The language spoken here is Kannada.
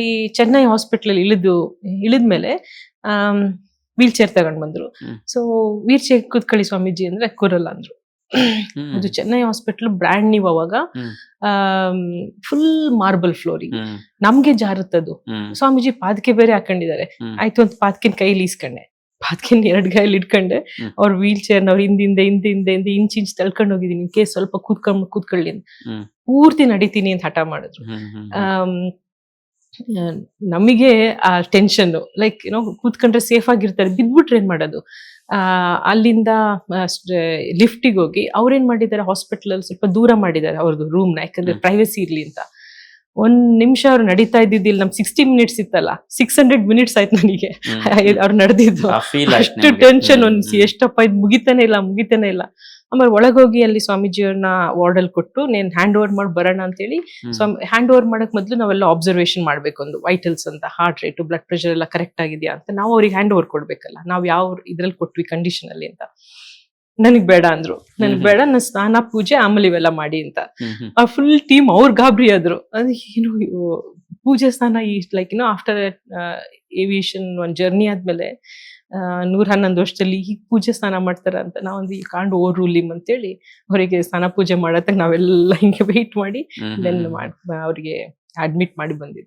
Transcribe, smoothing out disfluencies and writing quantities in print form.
ಈ ಚೆನ್ನೈ ಹಾಸ್ಪಿಟಲ್ ಇಳಿದ್ಮೇಲೆ ವೀಲ್ ಚೇರ್ ತಗೊಂಡ್ ಬಂದ್ರು. ಸೊ ವೀಲ್ ಚೇರ್ ಕೂತ್ಕೊಳ್ಳಿ ಸ್ವಾಮೀಜಿ ಅಂದ್ರೆ ಕೂರಲ್ಲ ಅಂದ್ರು. ಅದು ಚೆನ್ನೈ ಹಾಸ್ಪಿಟಲ್ ಬ್ರ್ಯಾಂಡ್ ನ್ಯೂ ಅವಾಗ, ಫುಲ್ ಮಾರ್ಬಲ್ ಫ್ಲೋರಿಂಗ್, ನಮ್ಗೆ ಜಾರುತ್ತದು. ಸ್ವಾಮೀಜಿ ಪಾದಕೆ ಬೇರೆ ಹಾಕೊಂಡಿದ್ದಾರೆ. ಆಯ್ತು ಅಂತ ಪಾದಕಿನ ಕೈಲಿ ಈಸ್ಕೊಂಡೆ, ಪಾದಕಿನ 2 ಕೈಲಿ ಇಟ್ಕೊಂಡೆ. ಅವ್ರ ವೀಲ್ ಚೇರ್ ಅವ್ರ ಹಿಂದಿಂದ ಇಂಚ್ ತಳ್ಕೊಂಡು ಹೋಗಿದೀನಿ, ಇನ್ ಕೇಸ್ ಸ್ವಲ್ಪ ಕೂತ್ಕೊಳ್ಳಿ ಅಂತ. ಪೂರ್ತಿ ನಡಿತೀನಿ ಅಂತ ಹಠ ಮಾಡಿದ್ರು. ನಮಗೆ ಆ ಟೆನ್ಷನ್, ಲೈಕ್ ಕೂತ್ಕೊಂಡ್ರೆ ಸೇಫ್ ಆಗಿರ್ತಾರೆ, ಬಿದ್ಬಿಟ್ರೆ ಏನ್ ಮಾಡೋದು. ಅಲ್ಲಿಂದ ಲಿಫ್ಟಿಗೆ ಹೋಗಿ ಅವ್ರೇನ್ ಮಾಡಿದ್ದಾರೆ, ಹಾಸ್ಪಿಟಲ್ ಅಲ್ಲಿ ಸ್ವಲ್ಪ ದೂರ ಮಾಡಿದ್ದಾರೆ ಅವ್ರದ್ದು ರೂಮ್ನ, ಯಾಕಂದ್ರೆ ಪ್ರೈವಸಿ ಇರ್ಲಿ ಅಂತ. 1 ನಿಮಿಷ ಅವ್ರು ನಡೀತಾ ಇದ್ದಿದ್ದಿಲ್ಲ, ನಮ್ 60 ಮಿನಿಟ್ಸ್ ಇತ್ತಲ್ಲ, 600 ಮಿನಿಟ್ಸ್ ಆಯ್ತು ನನಗೆ ಅವ್ರು ನಡೆದಿದ್ದು. ಅಷ್ಟು ಟೆನ್ಷನ್, ಎಷ್ಟಪ್ಪ ಇದು ಮುಗಿತಾನೆ ಇಲ್ಲ. ಆಮೇಲೆ ಒಳಗೋಗಿ ಅಲ್ಲಿ ಸ್ವಾಮೀಜಿಯವ್ರನ್ನ ವಾರ್ಡಲ್ ಕೊಟ್ಟು ನೀನ್ ಹ್ಯಾಂಡ್ ಓವರ್ ಮಾಡಿ ಬರೋಣ ಅಂತೇಳಿ. ಹ್ಯಾಂಡ್ ಓವರ್ ಮಾಡಕ್ ಮೊದ್ಲು ನಾವೆಲ್ಲ ಅಬ್ಸರ್ವೇಷನ್ ಮಾಡ್ಬೇಕು, ಒಂದು ವೈಟಲ್ಸ್ ಅಂತ, ಹಾರ್ಟ್ ರೇಟ್, ಬ್ಲಡ್ ಪ್ರೆಷರ್ ಎಲ್ಲ ಕರೆಕ್ಟ್ ಆಗಿದೆಯಾ ಅಂತ ನಾವು ಅವ್ರಿಗೆ ಹ್ಯಾಂಡ್ ಓವರ್ ಕೊಡ್ಬೇಕಲ್ಲ, ನಾವ್ ಯಾವ ಇದ್ರಲ್ಲಿ ಕೊಟ್ವಿ ಕಂಡೀಷನ್ ಅಲ್ಲಿ ಅಂತ. ನನಗ್ ಬೇಡ ಅಂದ್ರು, ನಾನು ಸ್ನಾನ ಪೂಜೆ ಆಮೇಲೆ ಇವೆಲ್ಲ ಮಾಡಿ ಅಂತ. ಆ ಫುಲ್ ಟೀಮ್ ಅವ್ರ ಗಾಬರಿ ಆದ್ರು. ಏನು ಪೂಜೆ ಸ್ನಾನ ಲೈಕ್ ಆಫ್ಟರ್ ಏವಿಯೇಷನ್ ಒಂದ್ ಜರ್ನಿ ಆದ್ಮೇಲೆ 111 ವರ್ಷದಲ್ಲಿ ಹೀಗೆ ಪೂಜೆ ಸ್ನಾನ ಮಾಡ್ತಾರ ಅಂತ ನಾವೊಂದು ಈ ಕಾಂಡ್ ಓವರ್ ರೂಲಿಮ್ ಅಂತೇಳಿ ಅವರಿಗೆ ಸ್ನಾನ ಪೂಜೆ ಮಾಡತ್ತ ನಾವೆಲ್ಲ ಹಿಂಗೆ ವೆಯ್ಟ್ ಮಾಡಿ ಅವ್ರಿಗೆ ಅಡ್ಮಿಟ್ ಮಾಡಿ ಬಂದಿದ್ವಿ.